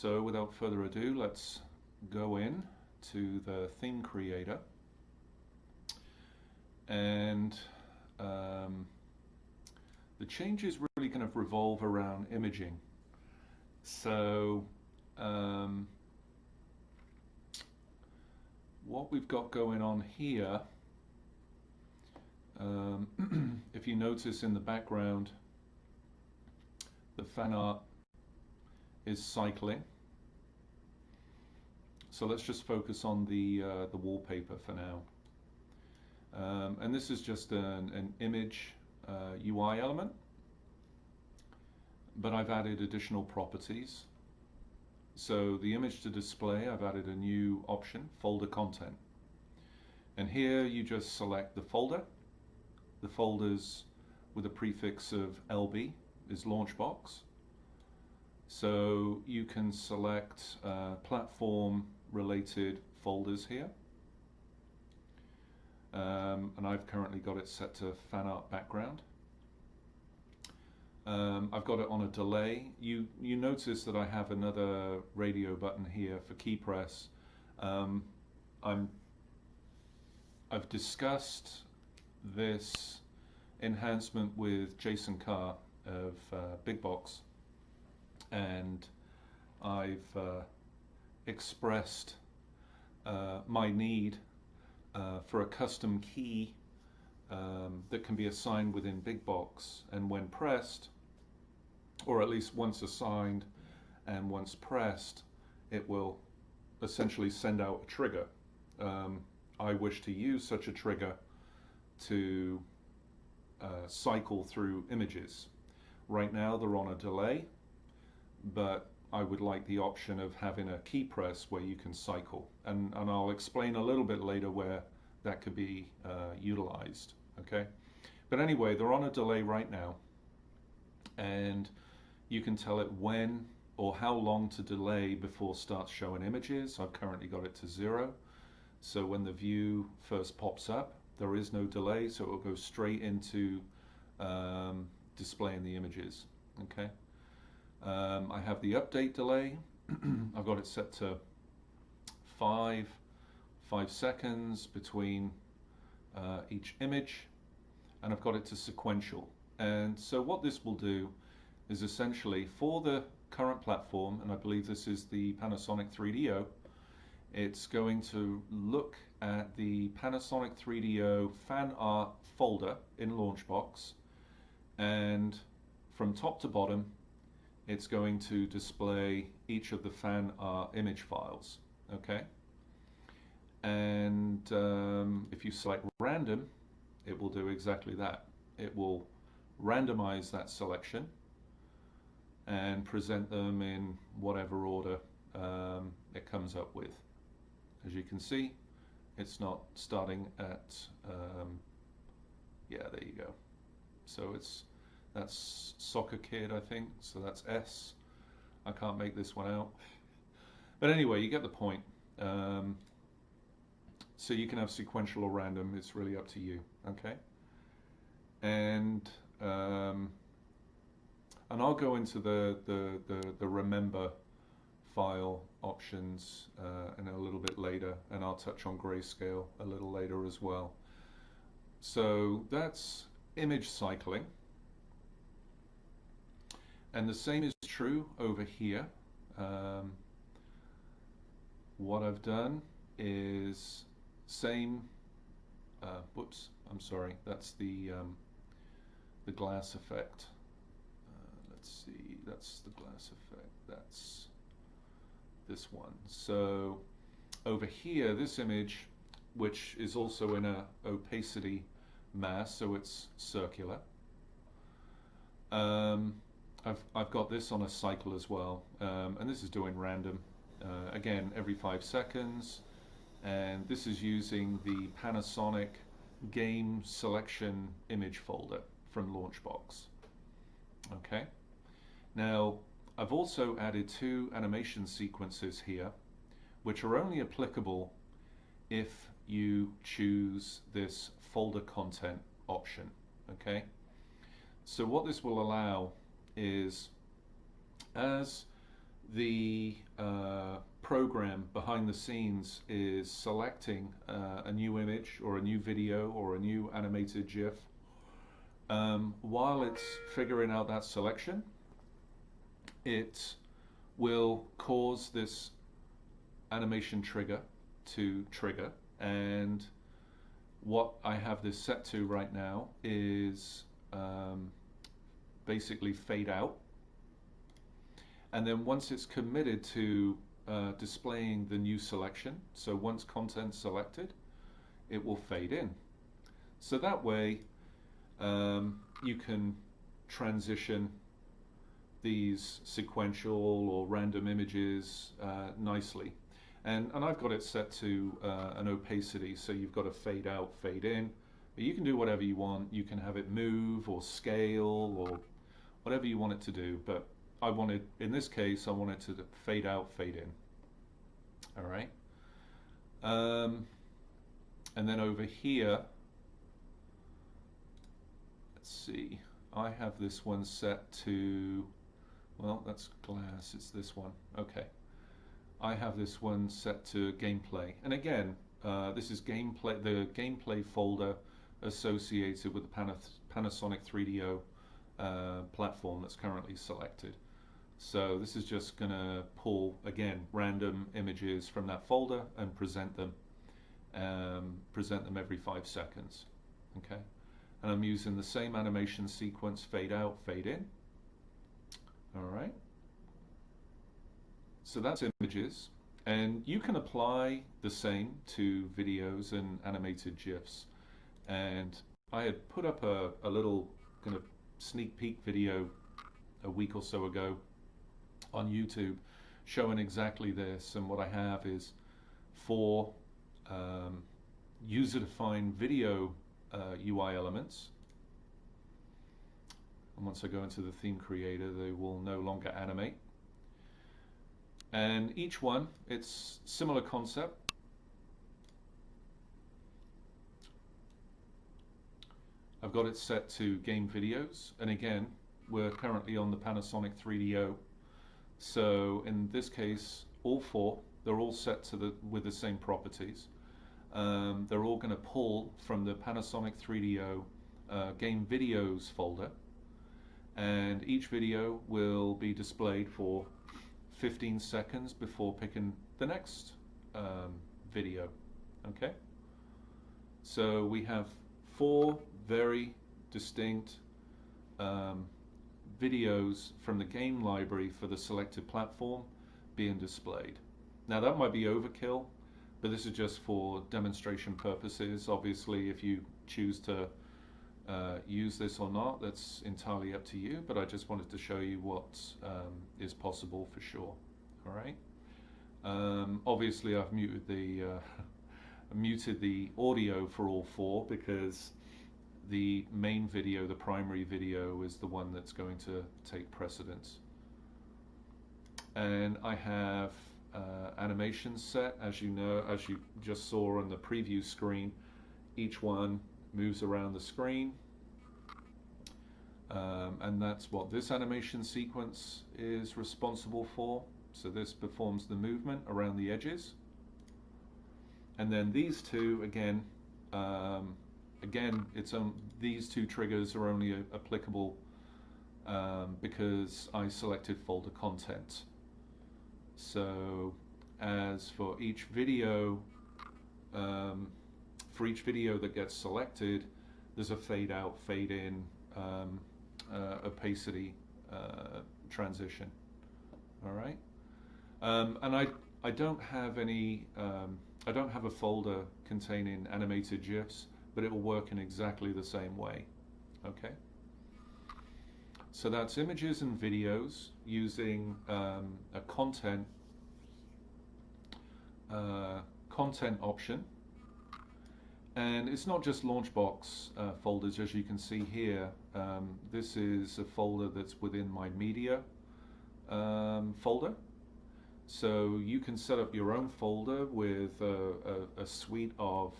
So without further ado, let's go in to the theme creator, and the changes really kind of revolve around imaging. So what we've got going on here, if you notice in the background, the fan art is cycling. So let's just focus on the wallpaper for now. And this is just an image UI element, but I've added additional properties. So the image to display, I've added a new option, folder content. And here you just select the folder. The folders with a prefix of LB is Launchbox. So you can select platform related folders here. And I've currently got it set to fan art background. I've got it on a delay. You notice that I have another radio button here for key press. I've discussed this enhancement with Jason Carr of BigBox, and I've expressed my need for a custom key that can be assigned within BigBox, and when pressed, or at least once assigned and once pressed, it will essentially send out a trigger. I wish to use such a trigger to cycle through images. Right now they're on a delay, but I would like the option of having a key press where you can cycle, and I'll explain a little bit later where that could be utilized. Okay, but anyway, they're on a delay right now, and you can tell it when or how long to delay before it starts showing images. I've currently got it to 0, so when the view first pops up, there is no delay, so it will go straight into displaying the images. Okay, I have the update delay. I've got it set to 5 seconds between each image, and I've got it to sequential. And so what this will do is essentially, for the current platform, and I believe this is the Panasonic 3DO, it's going to look at the Panasonic 3DO fan art folder in Launchbox, and from top to bottom it's going to display each of the fan art image files. Okay, and if you select random, it will do exactly that. It will randomize that selection and present them in whatever order it comes up with. As you can see, it's not starting at, yeah, there you go. So that's Soccer Kid, I think, so that's S. I can't make this one out. But anyway, you get the point. So you can have sequential or random, it's really up to you, okay? And I'll go into the remember file options in a little bit later, and I'll touch on grayscale a little later as well. So that's image cycling. And the same is true over here. What I've done is same, whoops, I'm sorry, that's the glass effect. Let's see, that's the glass effect, that's this one. So over here, this image, which is also in a opacity mass, so it's circular. I've got this on a cycle as well, and this is doing random, again, every 5 seconds, and this is using the Panasonic game selection image folder from Launchbox. Okay, now I've also added 2 animation sequences here, which are only applicable if you choose this folder content option. Okay, so what this will allow is, as the program behind the scenes is selecting a new image or a new video or a new animated GIF. While it's figuring out that selection, it will cause this animation trigger to trigger, and what I have this set to right now is basically fade out, and then once it's committed to displaying the new selection, so once content's selected, it will fade in. So that way you can transition these sequential or random images nicely. And I've got it set to an opacity, so you've got a fade out, fade in. But you can do whatever you want. You can have it move or scale or whatever you want it to do. But I wanted, in this case, I want it to fade out, fade in. All right. And then over here, let's see, I have this one set to, well, that's glass, it's this one. Okay. I have this one set to gameplay. And again, this is gameplay, the gameplay folder associated with the Panasonic 3DO platform that's currently selected. So this is just going to pull, again, random images from that folder and present them every 5 seconds. Okay, and I'm using the same animation sequence, fade out, fade in. All right. So that's images, and you can apply the same to videos and animated GIFs. And I had put up a little kind of sneak peek video a week or so ago on YouTube showing exactly this, and what I have is 4 user-defined video UI elements. And once I go into the theme creator, they will no longer animate. And each one, it's similar concept. I've got it set to game videos, and again, we're currently on the Panasonic 3DO. So in this case, all 4, they're all set to with the same properties. They're all going to pull from the Panasonic 3DO game videos folder, and each video will be displayed for 15 seconds before picking the next video. Okay, so we have 4 very distinct videos from the game library for the selected platform being displayed. Now that might be overkill, but this is just for demonstration purposes. Obviously, if you choose to use this or not, that's entirely up to you, but I just wanted to show you what is possible for sure. All right. Obviously, I've muted the audio for all 4 because the main video, the primary video, is the one that's going to take precedence. And I have animations set, as you know, as you just saw on the preview screen. Each one moves around the screen, and that's what this animation sequence is responsible for. So this performs the movement around the edges, and then these 2 again. These 2 triggers are only applicable because I selected folder content. So as for each video, that gets selected, there's a fade out, fade in, opacity transition. All right, and I don't have any. I don't have a folder containing animated GIFs, but it will work in exactly the same way. Okay. So that's images and videos using a content option. And it's not just Launchbox folders, as you can see here. This is a folder that's within my media folder. So you can set up your own folder with a suite of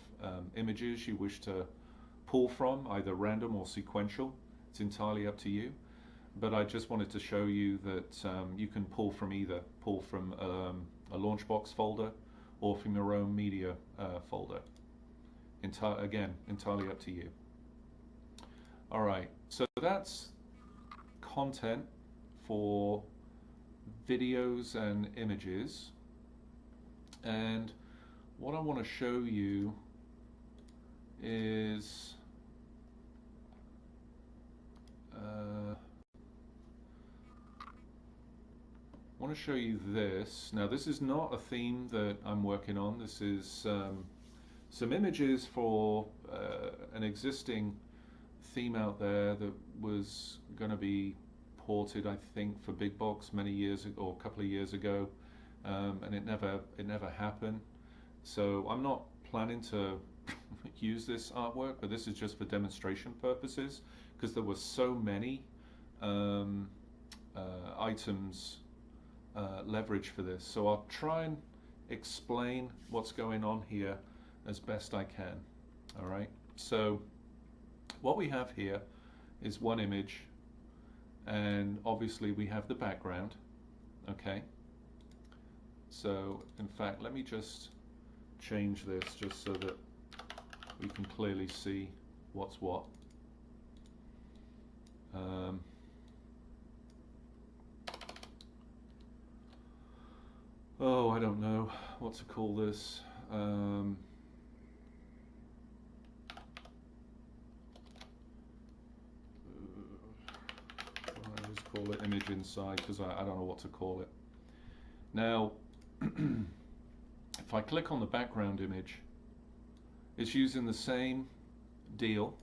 images you wish to pull from, either random or sequential. It's entirely up to you. but I just wanted to show you that you can pull from either. Pull from a Launchbox folder or from your own media folder. Again, entirely up to you. All right, so that's content for videos and images. And what I want to show you is I want to show you this. Now, this is not a theme that I'm working on. This is some images for an existing theme out there that was going to be ported, I think, for BigBox many years ago, or a couple of years ago, and it never happened. So I'm not planning to use this artwork, but this is just for demonstration purposes, because there were so many items leveraged for this. So I'll try and explain what's going on here as best I can. All right, so what we have here is one image, and obviously we have the background. Okay, so in fact, let me just change this just so that we can clearly see what's what. Oh, I don't know what to call this. I'll just call it image inside, because I don't know what to call it. Now, if I click on the background image, it's using the same deal,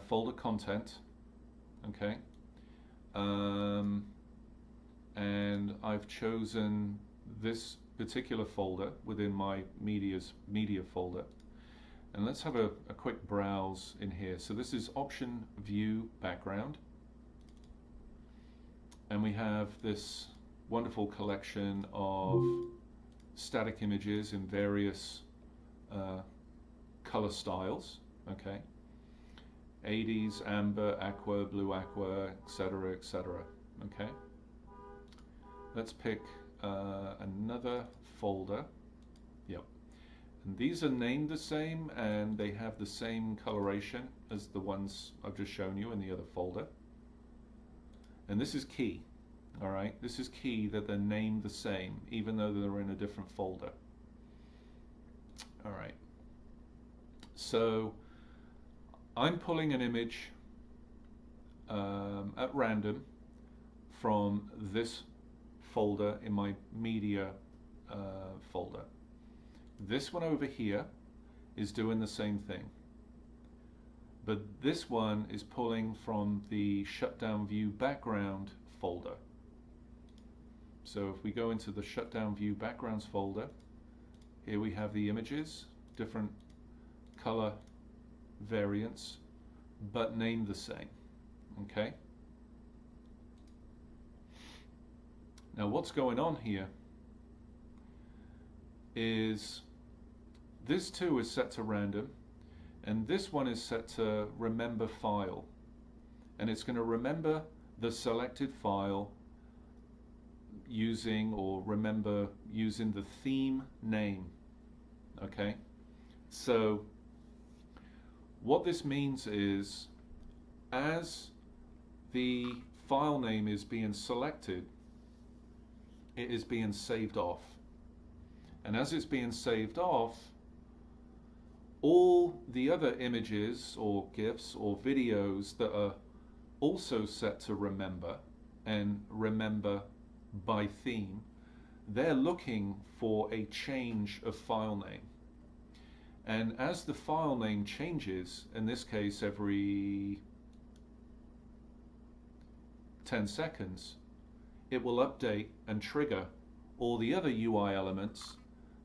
folder content, okay, and I've chosen this particular folder within my media folder, and let's have a quick browse in here. So this is option view background, and we have this wonderful collection of static images in various color styles, okay, 80s, amber, aqua, blue aqua, etc., etc. Okay, let's pick another folder. Yep, and these are named the same, and they have the same coloration as the ones I've just shown you in the other folder. And this is key. All right, this is key that they're named the same, even though they're in a different folder. All right, so I'm pulling an image at random from this folder in my media folder. This one over here is doing the same thing, but this one is pulling from the shutdown view background folder. So if we go into the shutdown view backgrounds folder, here we have the images, different color variants, but named the same. Okay, now what's going on here is this too is set to random, and this one is set to remember file, and it's going to remember the selected file using, or remember using, the theme name. Okay, so what this means is, as the file name is being selected, it is being saved off, and as it's being saved off, all the other images or GIFs or videos that are also set to remember and remember by theme, they're looking for a change of file name. And as the file name changes, in this case every 10 seconds, it will update and trigger all the other UI elements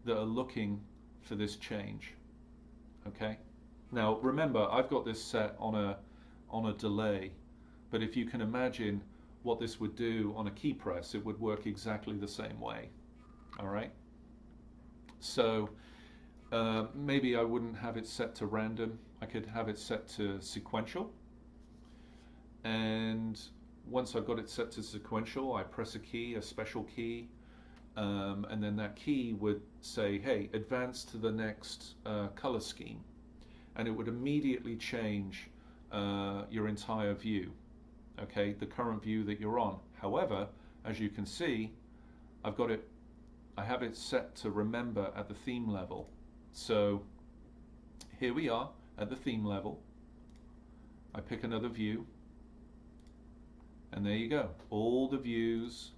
that are looking for this change. Okay, now remember, I've got this set on a delay, but if you can imagine what this would do on a key press, it would work exactly the same way. All right, so maybe I wouldn't have it set to random. I could have it set to sequential, and once I've got it set to sequential, I press a key, a special key, and then that key would say, hey, advance to the next color scheme. And it would immediately change your entire view, okay, the current view that you're on. However, as you can see, I have it set to remember at the theme level. So here we are at the theme level. I pick another view, and there you go. All the views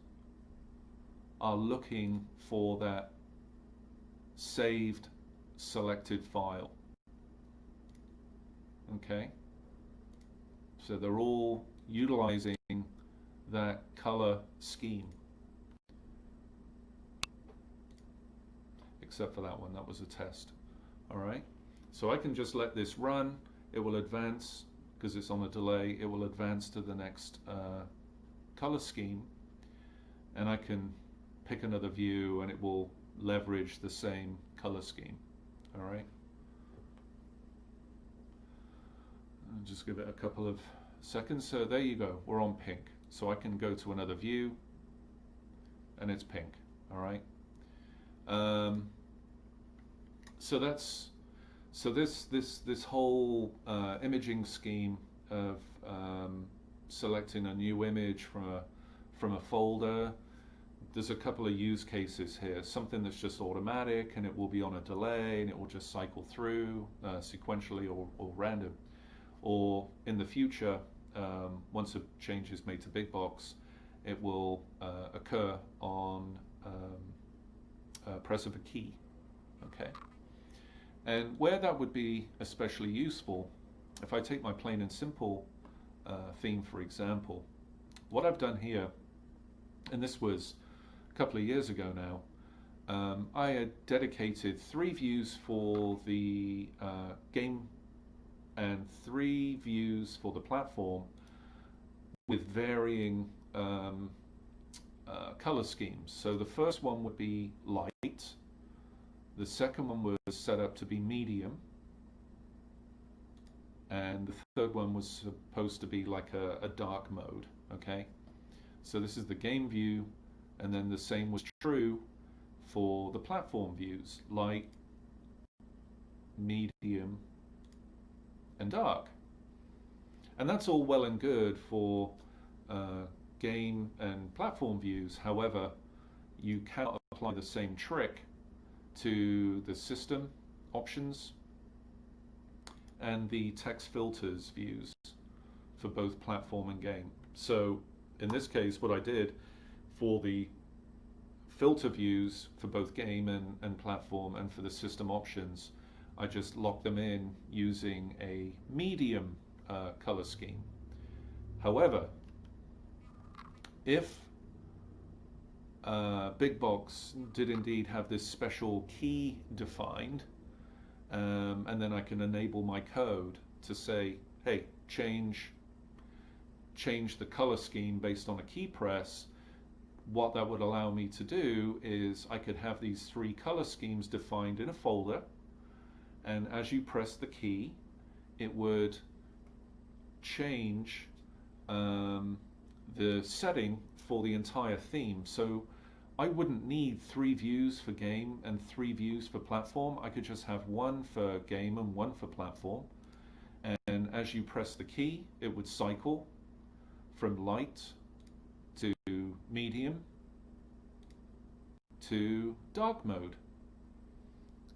are looking for that saved selected file. Okay, so they're all utilizing that color scheme, except for that one. That was a test. All right, so I can just let this run. It will advance, because it's on a delay, it will advance to the next color scheme, and I can pick another view and it will leverage the same color scheme. All right, I'll just give it a couple of seconds. So there you go, we're on pink. So I can go to another view and it's pink. All right, so this whole imaging scheme of selecting a new image from a folder, there's a couple of use cases here. Something that's just automatic and it will be on a delay and it will just cycle through sequentially or random. Or in the future, once a change is made to BigBox, it will occur on press of a key. Okay. And where that would be especially useful, if I take my plain and simple theme, for example, what I've done here, and this was a couple of years ago now, I had dedicated 3 views for the game and 3 views for the platform with varying color schemes. So the first one would be light. The second one was set up to be medium, and the third one was supposed to be like a dark mode. Okay, so this is the game view, and then the same was true for the platform views, light, medium, and dark. And that's all well and good for game and platform views. However, you cannot apply the same trick to the system options and the text filters views for both platform and game. So in this case, what I did for the filter views for both game and platform, and for the system options, I just locked them in using a medium color scheme. However, if BigBox did indeed have this special key defined, and then I can enable my code to say, hey, change the color scheme based on a key press. What that would allow me to do is I could have these 3 color schemes defined in a folder, and as you press the key, it would change the setting for the entire theme. So I wouldn't need 3 views for game and 3 views for platform. I could just have 1 for game and 1 for platform. And as you press the key, it would cycle from light to medium to dark mode.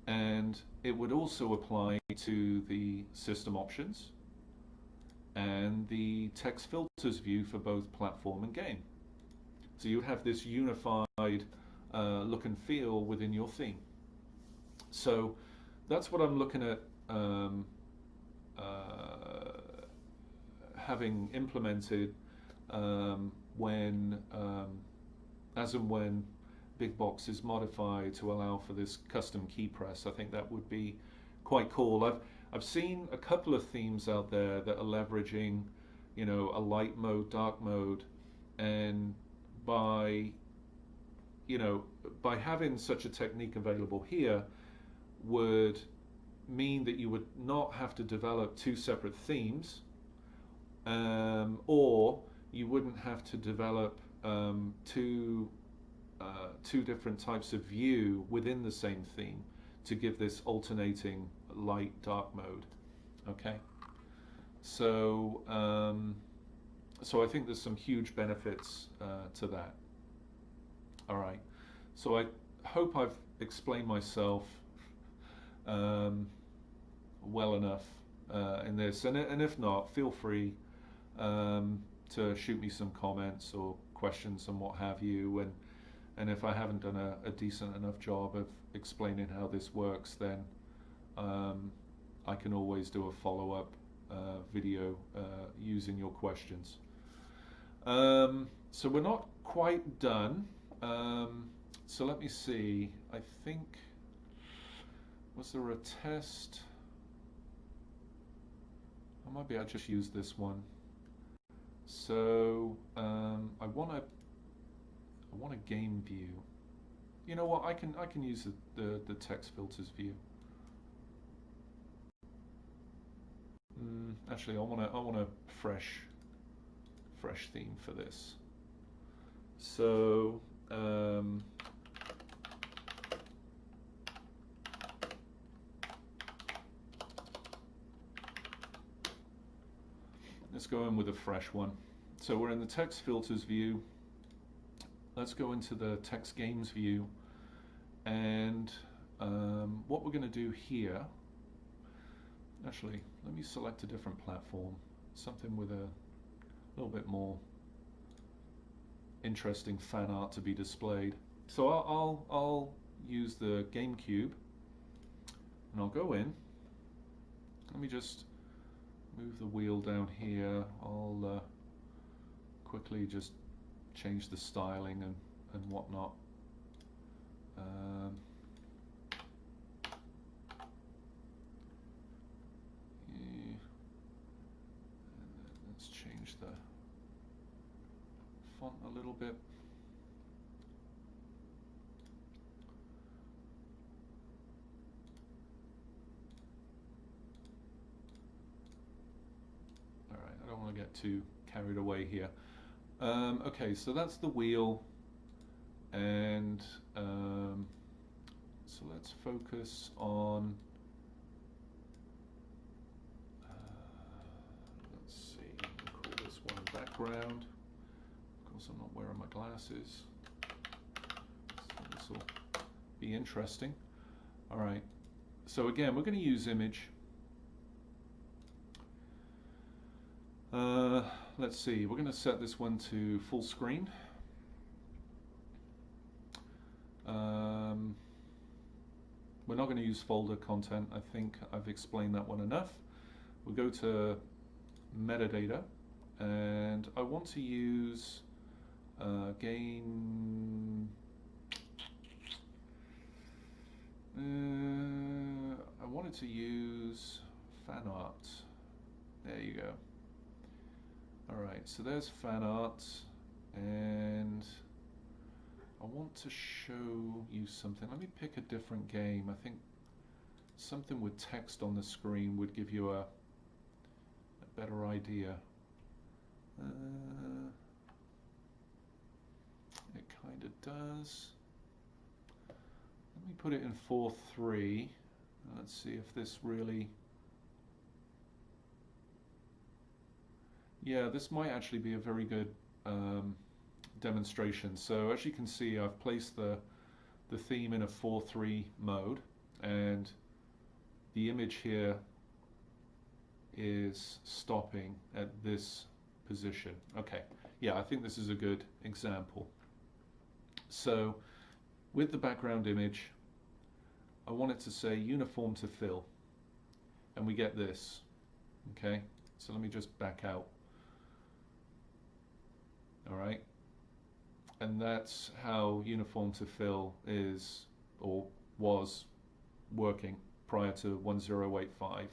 And it would also apply to the system options and the text filters view for both platform and game. So you would have this unified look and feel within your theme. So that's what I'm looking at having implemented when, as and when BigBox is modified to allow for this custom key press. I think that would be quite cool. I've seen a couple of themes out there that are leveraging, you know, a light mode, dark mode, and by having such a technique available here would mean that you would not have to develop 2 separate themes, or you wouldn't have to develop two different types of view within the same theme to give this alternating light dark mode. Okay, so so I think there's some huge benefits to that. All right, so I hope I've explained myself well enough in this, and if not, feel free to shoot me some comments or questions and what have you, and if I haven't done a decent enough job of explaining how this works, then I can always do a follow-up video using your questions. So we're not quite done. So let me see. I think, was there a test? Or maybe I just used this one. So I want a game view. You know what? I can use the text filters view. Actually, I want a fresh theme for this. So let's go in with a fresh one. So we're in the text filters view. Let's go into the text games view, and what we're going to do here, actually, let me select a different platform, something with a little bit more interesting fan art to be displayed. So I'll use the GameCube, and I'll go in. Let me just move the wheel down here. I'll quickly just change the styling and whatnot. Yeah. Let's change the font a little bit. All right, I don't want to get too carried away here. Okay, so that's the wheel, and so let's focus on, let's see, we'll call this one background. Of course, I'm not wearing my glasses, so this will be interesting. All right, so again, we're going to use image. Let's see, we're going to set this one to full screen. We're not going to use folder content. I think I've explained that one enough. We'll go to metadata, and I want to use game. I wanted to use fan art. There you go. Alright, so there's fan art, and I want to show you something. Let me pick a different game. I think something with text on the screen would give you a better idea. It kind of does. Let me put it in 4:3. Let's see if this really... Yeah, this might actually be a very good demonstration. So as you can see, I've placed the theme in a 4:3 mode, and the image here is stopping at this position. Okay, yeah, I think this is a good example. So with the background image, I want it to say UniformToFill, and we get this. Okay, so let me just back out. All right, and that's how UniformToFill is or was working prior to 1085.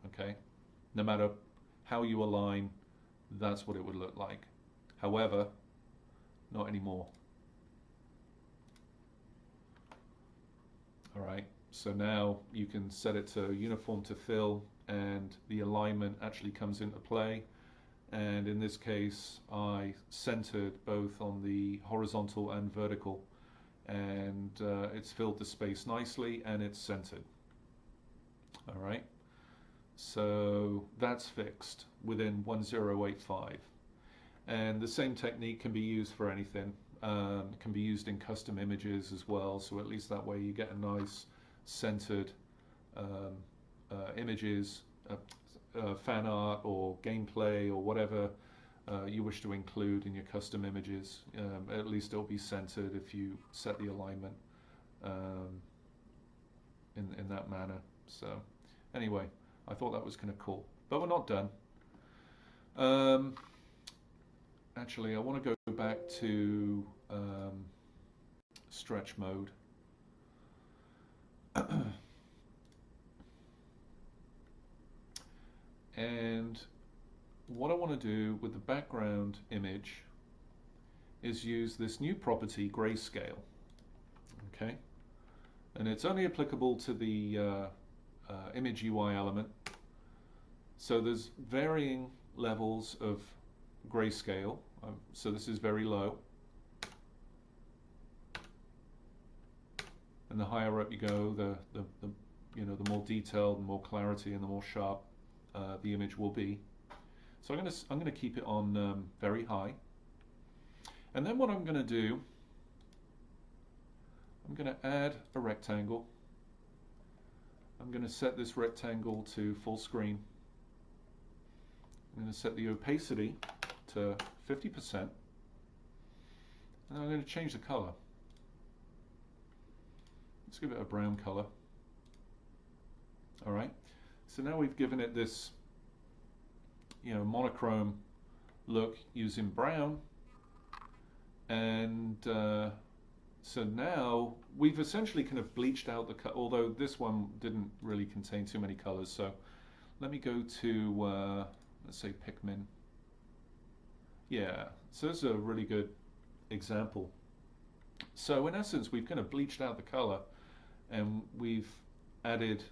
Okay, no matter how you align, that's what it would look like. However, not anymore. All right, so now you can set it to UniformToFill, and the alignment actually comes into play, and in this case I centered both on the horizontal and vertical, and it's filled the space nicely and it's centered. All right, so that's fixed within 1085, and the same technique can be used for anything. Can be used in custom images as well, so at least that way you get a nice centered images, fan art or gameplay or whatever you wish to include in your custom images. At least it'll be centered if you set the alignment in that manner. So anyway, I thought that was kind of cool, but we're not done. Actually, I want to go back to stretch mode. And what I want to do with the background image is use this new property, grayscale. Okay, and it's only applicable to the image UI element. So there's varying levels of grayscale. So this is very low, and the higher up you go, the more detailed, the more clarity, and the more sharp the image will be. So I'm gonna keep it on very high, and then what I'm gonna do, I'm gonna add a rectangle. I'm gonna set this rectangle to full screen. I'm gonna set the opacity to 50%, and I'm going to change the color. Let's give it a brown color. All right, so now we've given it this, monochrome look using brown, and so now we've essentially kind of bleached out the color, although this one didn't really contain too many colors. So let me go to let's say Pikmin. Yeah, so this is a really good example. So in essence, we've kind of bleached out the color, and we've added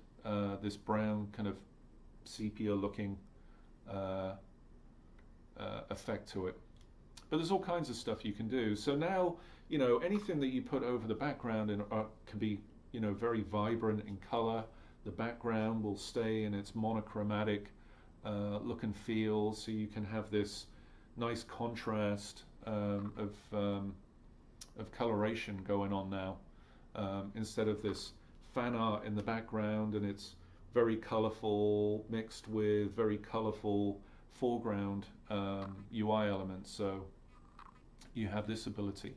this brown kind of sepia looking effect to it. But there's all kinds of stuff you can do. So now, anything that you put over the background can be, very vibrant in color. The background will stay in its monochromatic look and feel, so you can have this nice contrast of coloration going on now, instead of this fan art in the background, and it's very colorful mixed with very colorful foreground UI elements. So you have this ability,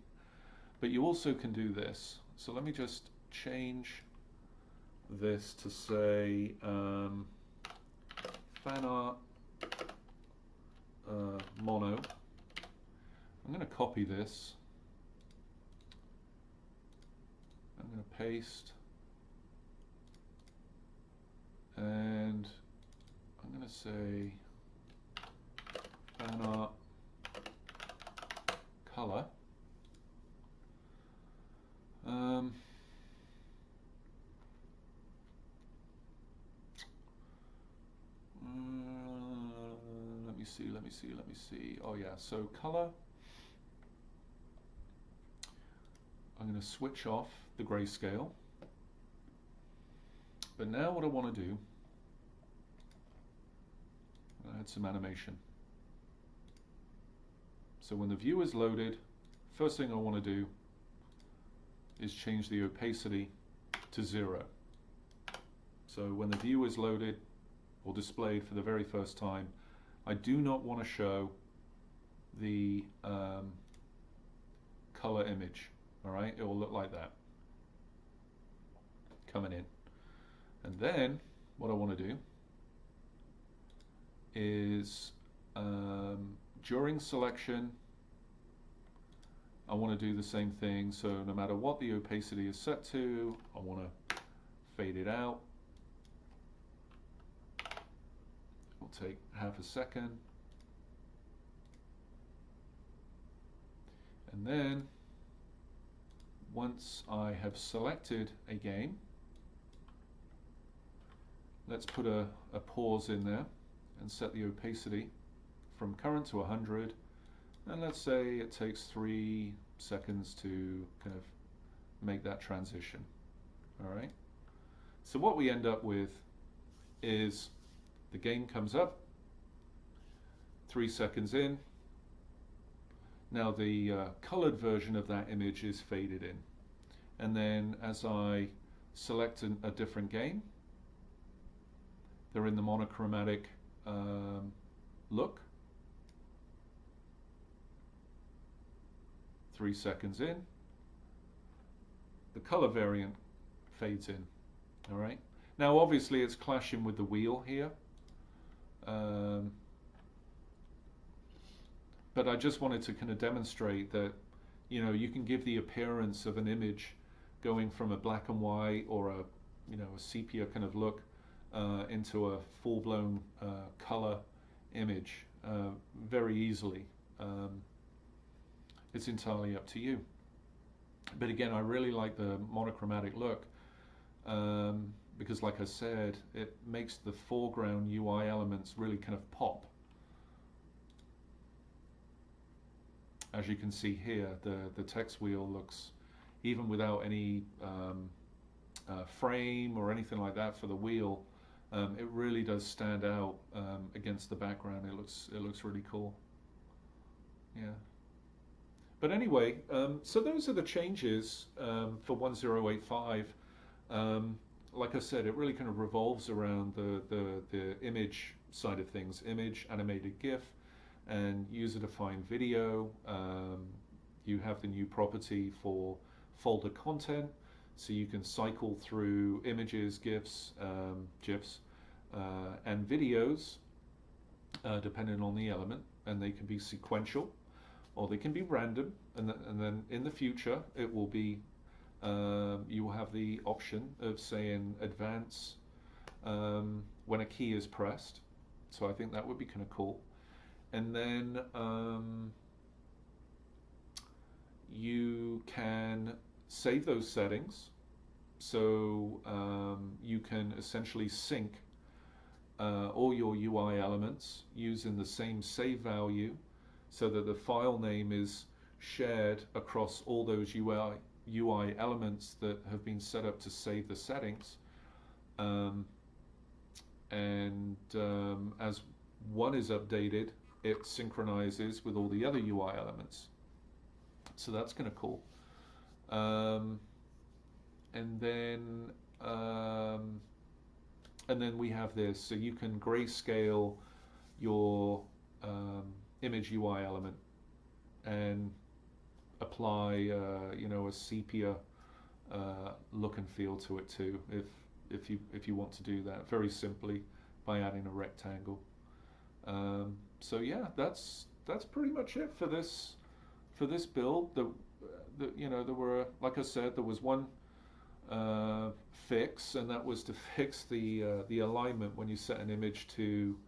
but you also can do this. So let me just change this to say fan art mono. I'm going to copy this. I'm going to paste, and I'm going to say fan art color. Let me see. Oh yeah, so color. I'm going to switch off the grayscale. But now what I want to do, I add some animation. So when the view is loaded, first thing I want to do is change the opacity to 0. So when the view is loaded or displayed for the very first time, I do not want to show the color image. All right, it will look like that coming in. And then what I want to do is during selection, I want to do the same thing. So no matter what the opacity is set to, I want to fade it out. It'll take half a second. And then once I have selected a game, let's put a pause in there and set the opacity from current to 100, and let's say it takes 3 seconds to kind of make that transition. All right. So what we end up with is the game comes up, 3 seconds in. Now the colored version of that image is faded in. And then as I select a different game, they're in the monochromatic look. 3 seconds in, the color variant fades in. All right. Now obviously it's clashing with the wheel here. But I just wanted to kind of demonstrate that, you know, you can give the appearance of an image going from a black and white or a, you know, a sepia kind of look into a full-blown color image very easily. It's entirely up to you. But again, I really like the monochromatic look because, like I said, it makes the foreground UI elements really kind of pop. As you can see here, the text wheel looks, even without any frame or anything like that for the wheel, it really does stand out against the background. It looks really cool. Yeah. But anyway, so those are the changes for 1085. Like I said, it really kind of revolves around the image side of things, image, animated GIF, and user-defined video. You have the new property for folder content, so you can cycle through images, GIFs, GIFs, and videos, depending on the element, and they can be sequential, or they can be random, and then in the future it will be, you will have the option of saying advance when a key is pressed, so I think that would be kind of cool. And then you can save those settings, so you can essentially sync all your UI elements using the same save value, so that the file name is shared across all those UI elements that have been set up to save the settings. As one is updated, it synchronizes with all the other UI elements. So that's kind of cool. And then we have this, so you can grayscale your image UI element and apply you know, a sepia look and feel to it too, if you want to do that very simply by adding a rectangle. So yeah, that's pretty much it for this build. You know, there were, like I said, there was one fix, and that was to fix the alignment when you set an image to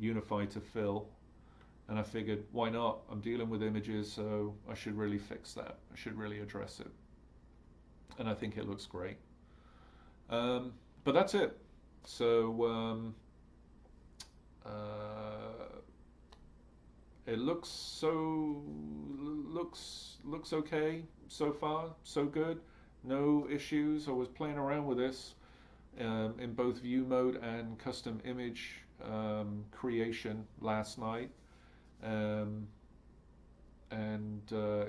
UniformToFill. And I figured, why not? I'm dealing with images, so I should really fix that. I should really address it. And I think it looks great. But that's it. So it looks okay so far, so good. No issues. I was playing around with this in both view mode and custom image creation last night.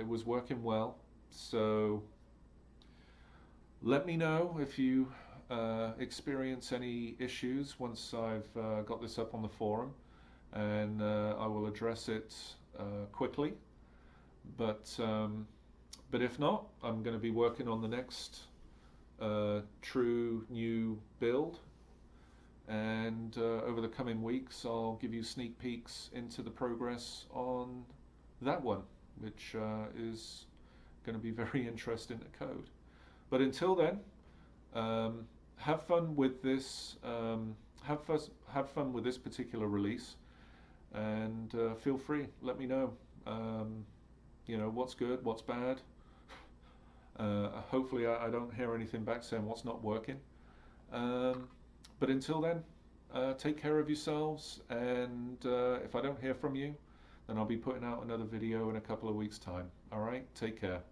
It was working well, so let me know if you experience any issues once I've got this up on the forum, and I will address it quickly. But if not, I'm going to be working on the next true new build. And over the coming weeks, I'll give you sneak peeks into the progress on that one, which is going to be very interesting to code. But until then, have fun with this. Have fun with this particular release, and feel free. Let me know. You know, what's good, what's bad. Hopefully, I don't hear anything back saying what's not working. But until then, take care of yourselves, and if I don't hear from you, then I'll be putting out another video in a couple of weeks' time. All right, take care.